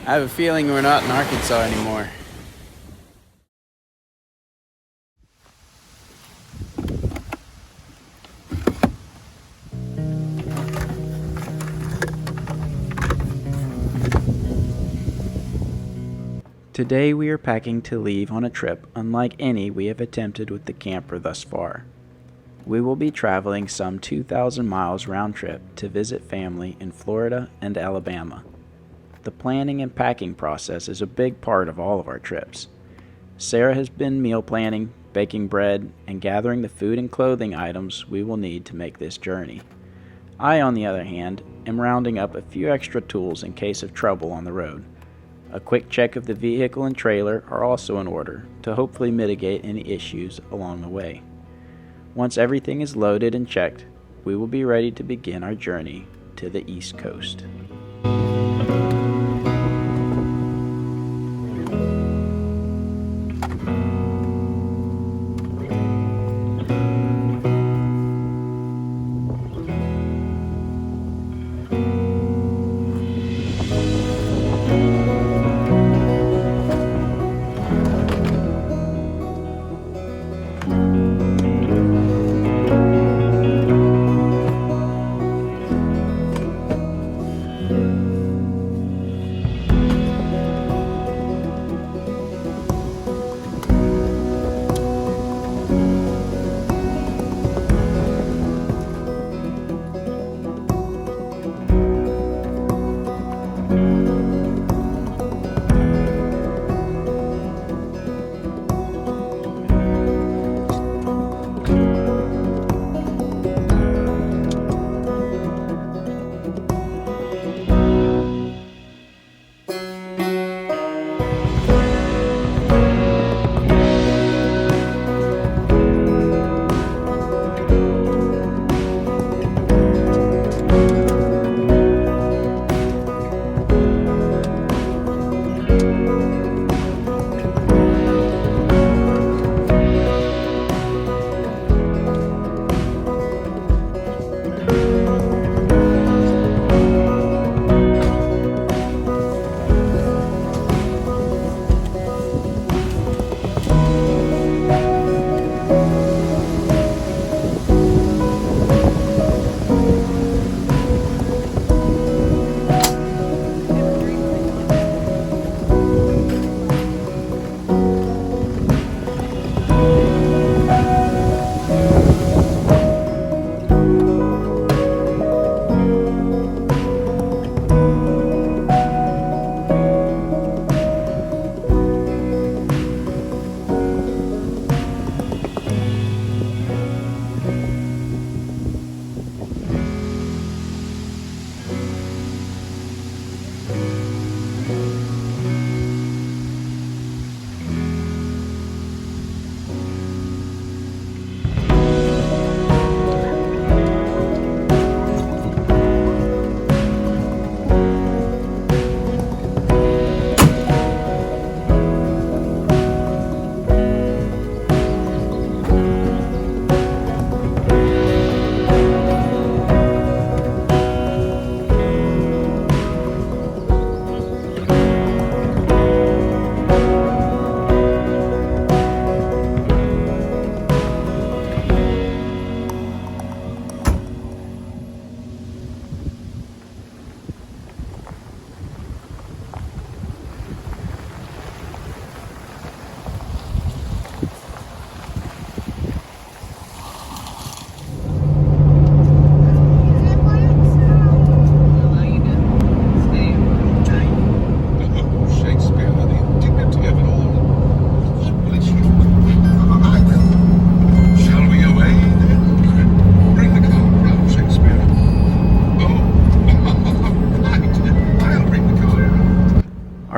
I have a feeling we're not in Arkansas anymore. Today we are packing to leave on a trip unlike any we have attempted with the camper thus far. We will be traveling some 2,000 miles round trip to visit family in Florida and Alabama. The planning and packing process is a big part of all of our trips. Sarah has been meal planning, baking bread, and gathering the food and clothing items we will need to make this journey. I, on the other hand, am rounding up a few extra tools in case of trouble on the road. A quick check of the vehicle and trailer are also in order to hopefully mitigate any issues along the way. Once everything is loaded and checked, we will be ready to begin our journey to the East Coast.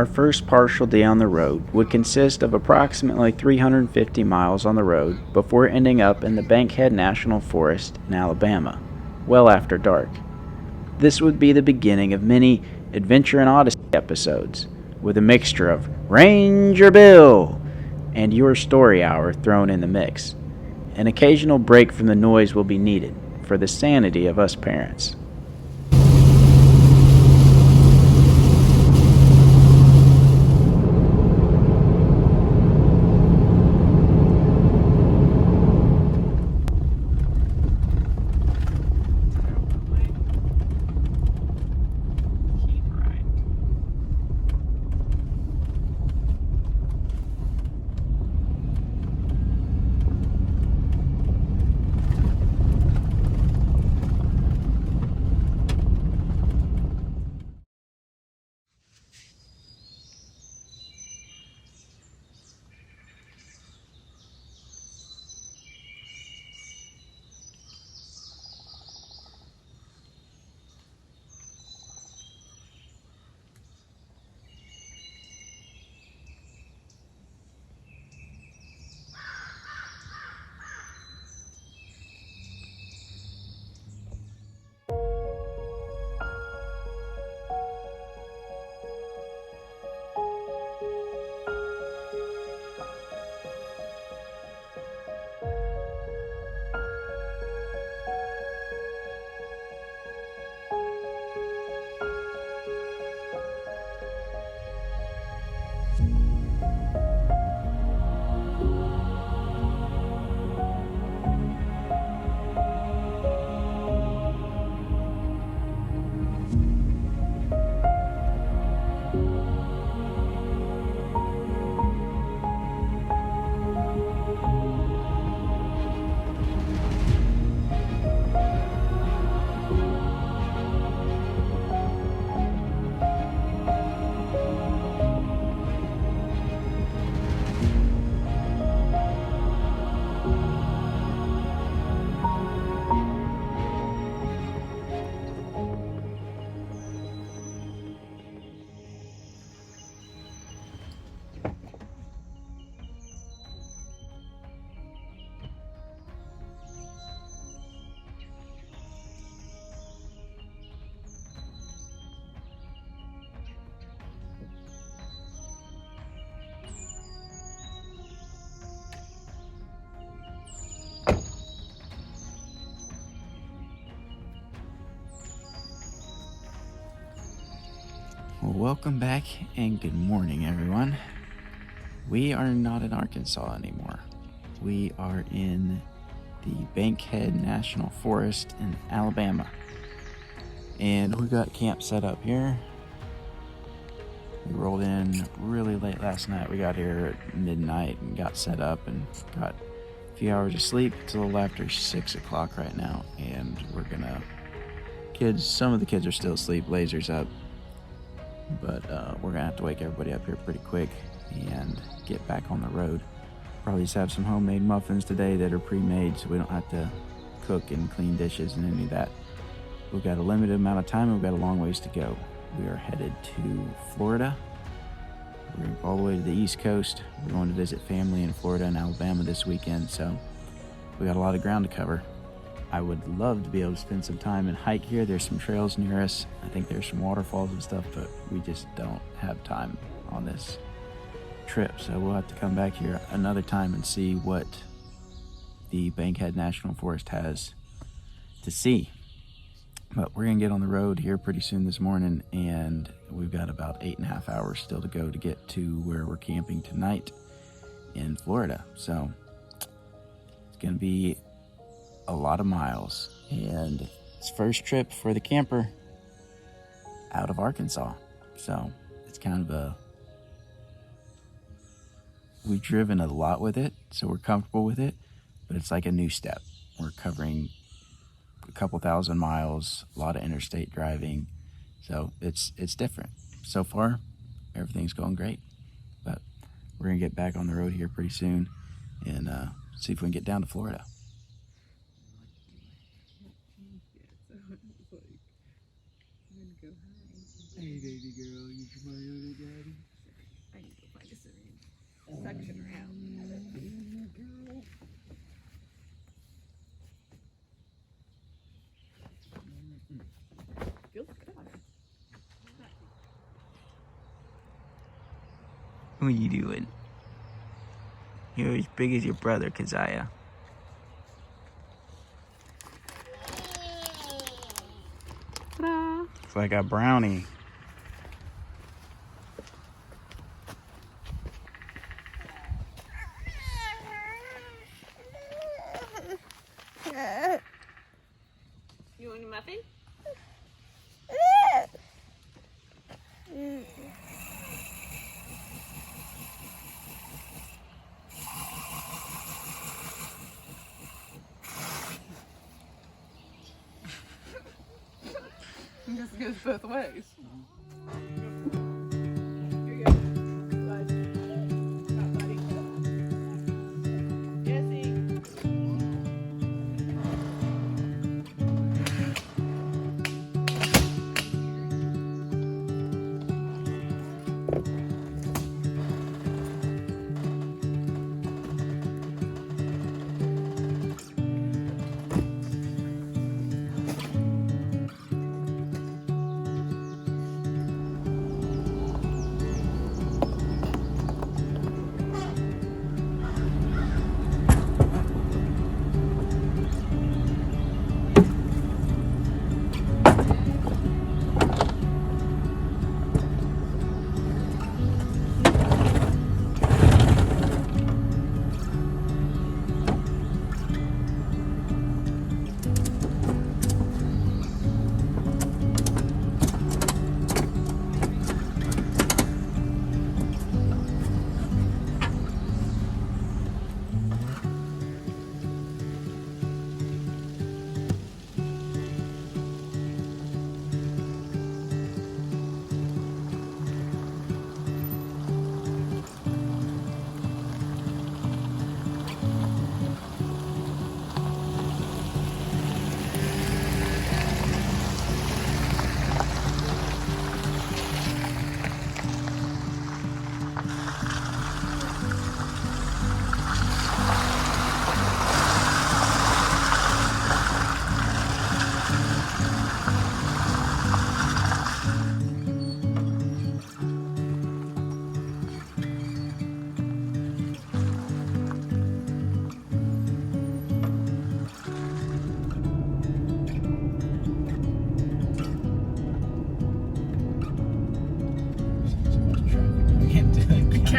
Our first partial day on the road would consist of approximately 350 miles on the road before ending up in the Bankhead National Forest in Alabama, well after dark. This would be the beginning of many Adventure and Odyssey episodes, with a mixture of Ranger Bill and Your Story Hour thrown in the mix. An occasional break from the noise will be needed for the sanity of us parents. Well, welcome back and good morning, everyone. We are not in Arkansas anymore. We are in the Bankhead National Forest in Alabama. And we got camp set up here. We rolled in really late last night. We got here at midnight and got set up and got a few hours of sleep. It's a little after 6 o'clock right now, and we're gonna... some of the kids are still asleep, Laser's up. But we're gonna have to wake everybody up here pretty quick and get back on the road. Probably just have some homemade muffins today that are pre-made, so we don't have to cook and clean dishes and any of that. We've got a limited amount of time and we've got a long ways to go. We are headed to Florida. We're going to go all the way to the East Coast. We're going to visit family in Florida and Alabama this weekend, so we got a lot of ground to cover. I would love to be able to spend some time and hike here. There's some trails near us. I think there's some waterfalls and stuff, but we just don't have time on this trip. So we'll have to come back here another time and see what the Bankhead National Forest has to see. But we're gonna get on the road here pretty soon this morning, and we've got about 8.5 hours still to go to get to where we're camping tonight in Florida. So it's gonna be a lot of miles, and it's first trip for the camper out of Arkansas. So it's kind of we've driven a lot with it, so we're comfortable with it, but it's like a new step. We're covering a couple thousand miles, a lot of interstate driving, so it's different. So far, everything's going great, but we're gonna get back on the road here pretty soon and see if we can get down to Florida. Hey, baby girl, you my little daddy. I need to find a syringe. Suction her out. Girl. Feels good. What are you doing? You're as big as your brother, Keziah. Ta-da! It's like a brownie. You want a muffin? This goes both ways. Here you go. Bud. Got buddy. Jesse.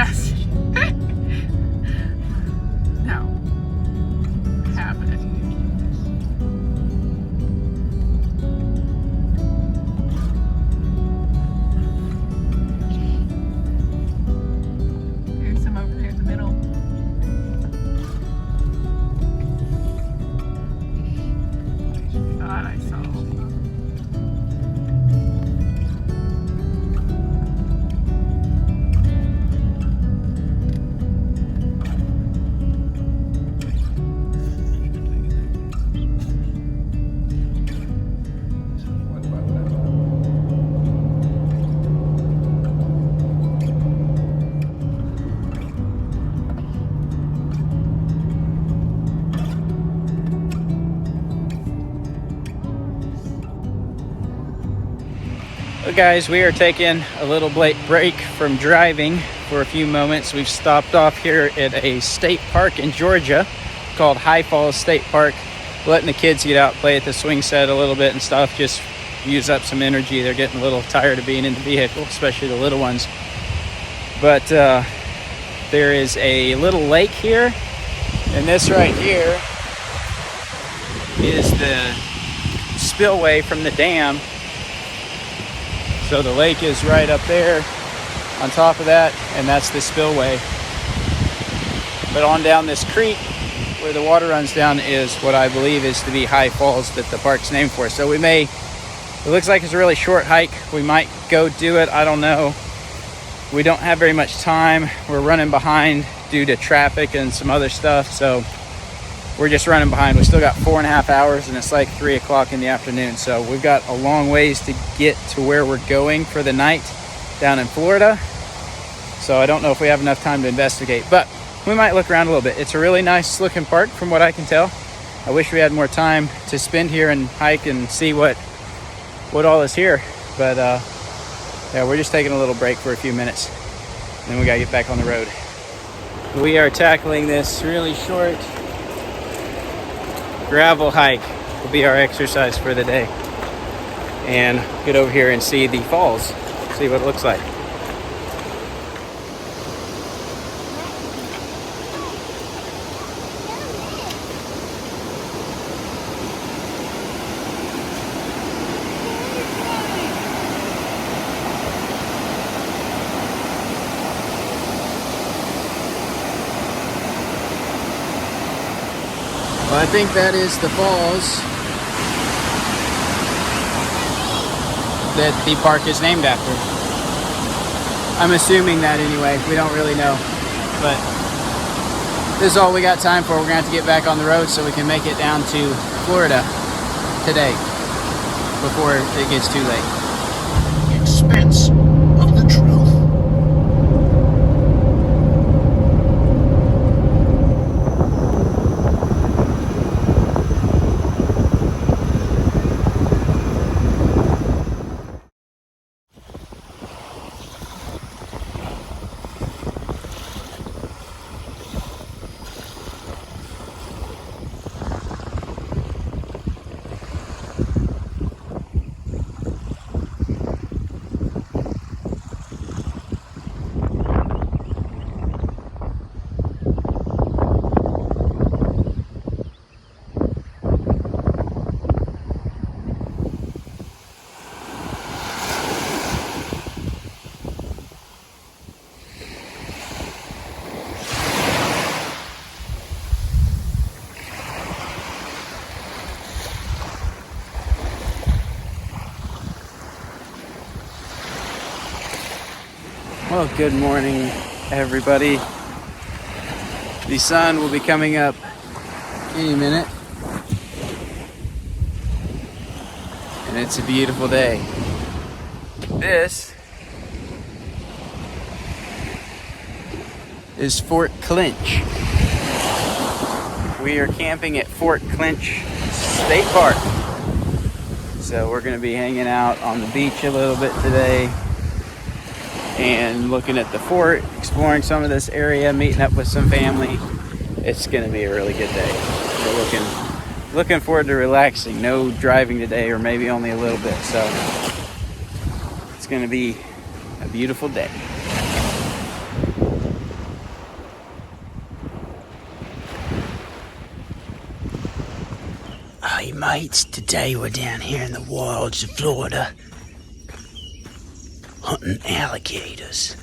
Yes. No. Have it. There's some over there in the middle. Thought I saw. Well, guys, we are taking a little break from driving for a few moments. We've stopped off here at a state park in Georgia called High Falls State Park, letting the kids get out, play at the swing set a little bit and stuff, just use up some energy. They're getting a little tired of being in the vehicle, especially the little ones. But there is a little lake here, and this right here is the spillway from the dam. So the lake is right up there on top of that, and that's the spillway. But on down this creek where the water runs down is what I believe is to be High Falls that the park's named for. So it looks like it's a really short hike. We might go do it, I don't know. We don't have very much time. We're running behind due to traffic and some other stuff, so we're just running behind. We still got 4.5 hours, and it's like 3 o'clock in the afternoon. So we've got a long ways to get to where we're going for the night down in Florida. So I don't know if we have enough time to investigate, but we might look around a little bit. It's a really nice looking park from what I can tell. I wish we had more time to spend here and hike and see what all is here. But yeah, we're just taking a little break for a few minutes, and then we gotta get back on the road. We are tackling this really short gravel hike. Will be our exercise for the day, and get over here and see the falls, see what it looks like. Well, I think that is the falls that the park is named after. I'm assuming that anyway. We don't really know. But this is all we got time for. We're going to have to get back on the road so we can make it down to Florida today before it gets too late. Expense of the truth. Well, good morning, everybody. The sun will be coming up any minute, and it's a beautiful day. This is Fort Clinch. We are camping at Fort Clinch State Park. So we're going to be hanging out on the beach a little bit today and looking at the fort, exploring some of this area, meeting up with some family. It's going to be a really good day. We're looking forward to relaxing. No driving today, or maybe only a little bit. So it's going to be a beautiful day. mates, today we're down here in the wilds of Florida hunting alligators.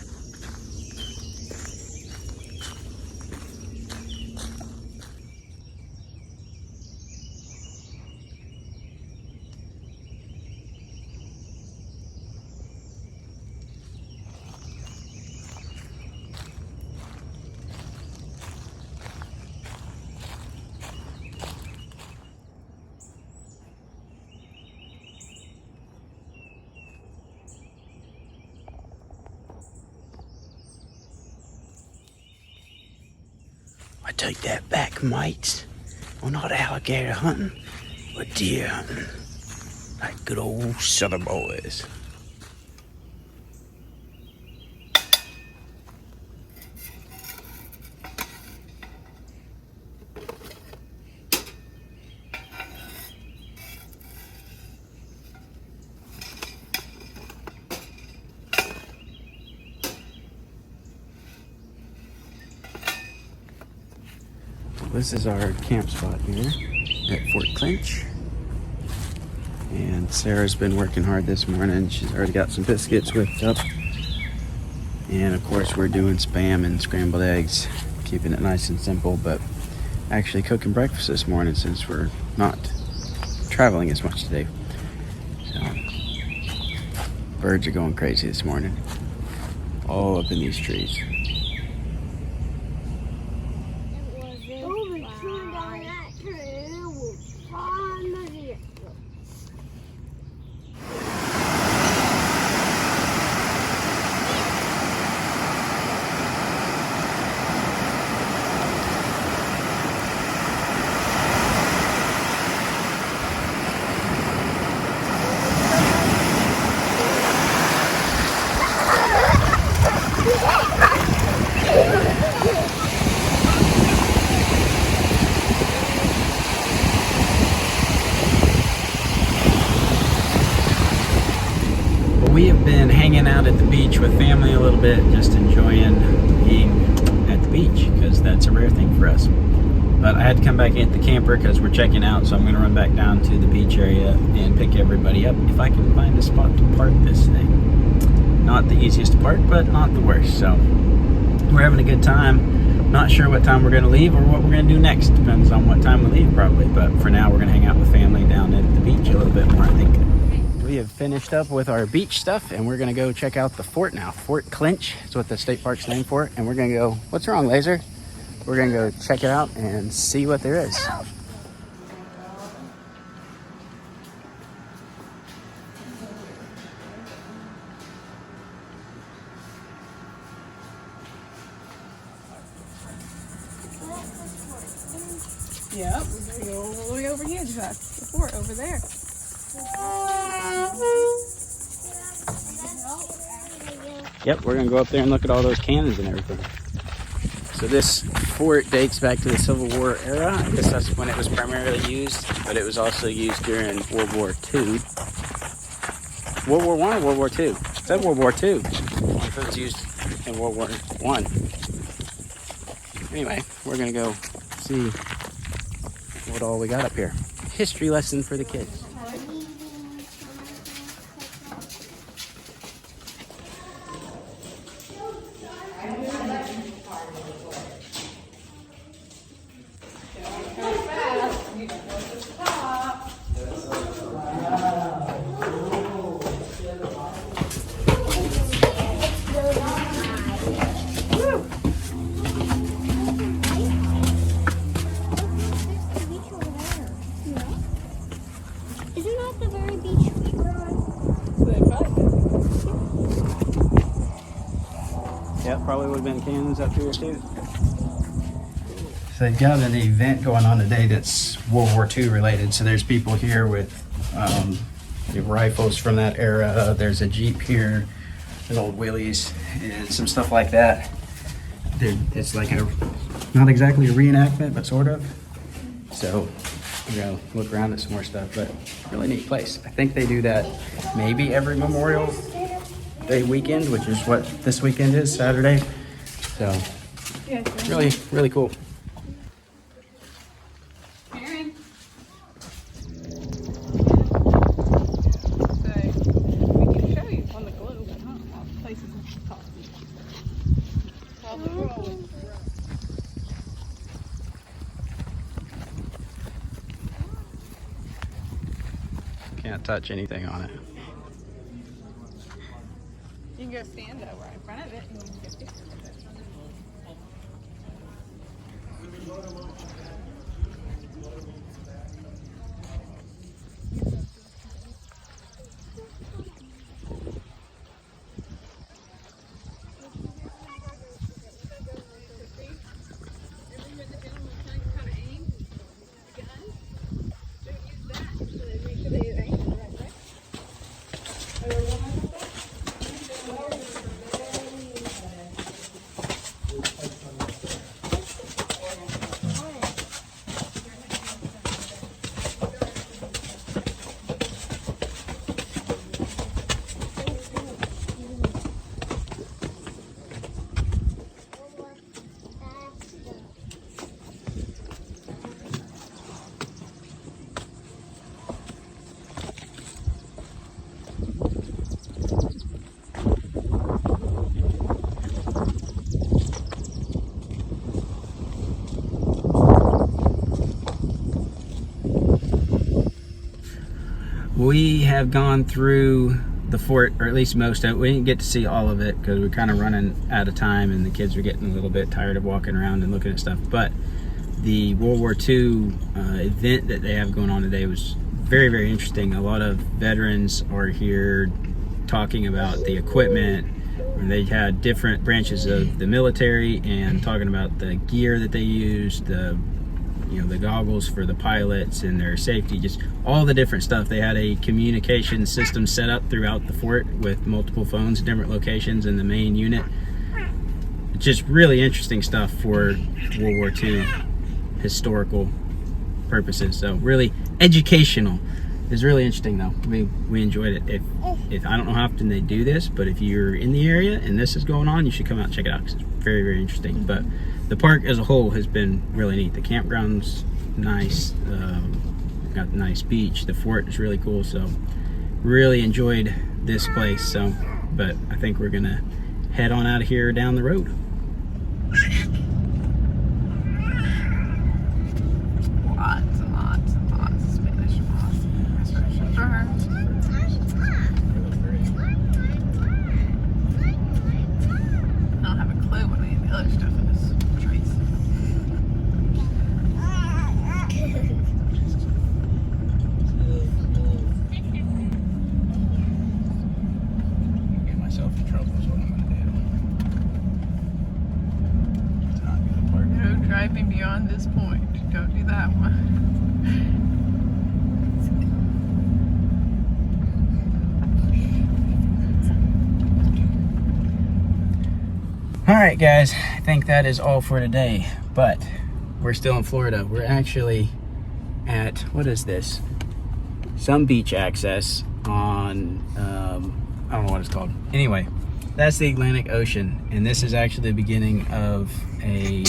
I take that back, mates. We're not alligator hunting, we're deer hunting. Like good old Southern boys. This is our camp spot here at Fort Clinch. And Sarah's been working hard this morning. She's already got some biscuits whipped up. And of course we're doing Spam and scrambled eggs, keeping it nice and simple, but actually cooking breakfast this morning since we're not traveling as much today. So, birds are going crazy this morning, all up in these trees. We have been hanging out at the beach with family a little bit, just enjoying being at the beach because that's a rare thing for us. But I had to come back in the camper because we're checking out, so I'm going to run back down to the beach area and pick everybody up if I can find a spot to park this thing. Not the easiest to park, but not the worst. So we're having a good time. Not sure what time we're going to leave or what we're going to do next. Depends on what time we leave probably. But for now, we're going to hang out with family down at the beach a little bit more, I think. We have finished up with our beach stuff and we're gonna go check out the fort now. Fort Clinch is what the state park's named for. And we're gonna go, what's wrong, Laser? We're gonna go check it out and see what there is. Yep, we're gonna go all the way over here to the fort over there. Yep, we're gonna go up there and look at all those cannons and everything. So this fort dates back to the Civil War era. I guess that's when it was primarily used, but it was also used during World War II. World War I or World War II? It said World War II. If it was used in World War I. Anyway, we're gonna go see what all we got up here. History lesson for the kids. Yep, probably would have been cannons up here too. So they've got an event going on today that's World War II related. So there's people here with rifles from that era. There's a Jeep here, there's old Willys, and some stuff like that. It's like not exactly a reenactment, but sort of. So we're gonna look around at some more stuff, but really neat place. I think they do that maybe every Memorial Day weekend, which is what this weekend is, Saturday. So really, really cool. Can't touch anything on it. You can go stand though right in front of it and you can get pictures of it. We have gone through the fort, or at least most of it. We didn't get to see all of it because we're kind of running out of time and the kids were getting a little bit tired of walking around and looking at stuff. But the World War II event that they have going on today was very, very interesting. A lot of veterans are here talking about the equipment. And they had different branches of the military and talking about the gear that they used, the goggles for the pilots and their safety, just all the different stuff. They had a communication system set up throughout the fort with multiple phones in different locations in the main unit. Just really interesting stuff for World War II historical purposes. So really educational. It's really interesting though. We enjoyed it. If I don't know how often they do this, but if you're in the area and this is going on, you should come out and check it out because it's very, very interesting. But the park as a whole has been really neat. The campground's nice. Got a nice beach. The fort is really cool. So really enjoyed this place. So, but I think we're gonna head on out of here down the road. Lots of Spanish moss, especially for her. I don't have a clue what any of the other stuff is. Trees. Get myself in trouble is what I'm gonna do. It's not gonna park. No driving beyond this point. Don't do that one. Alright guys, I think that is all for today, but we're still in Florida. We're actually at, what is this? Some beach access on, I don't know what it's called. Anyway, that's the Atlantic Ocean, and this is actually the beginning of a,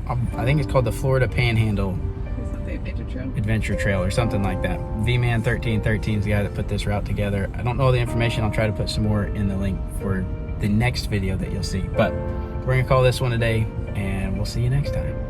I think it's called the Florida Panhandle Is that the Adventure Trail or something like that. V-Man 1313 is the guy that put this route together. I don't know all the information. I'll try to put some more in the link for the next video that you'll see. But we're gonna call this one a day, and we'll see you next time.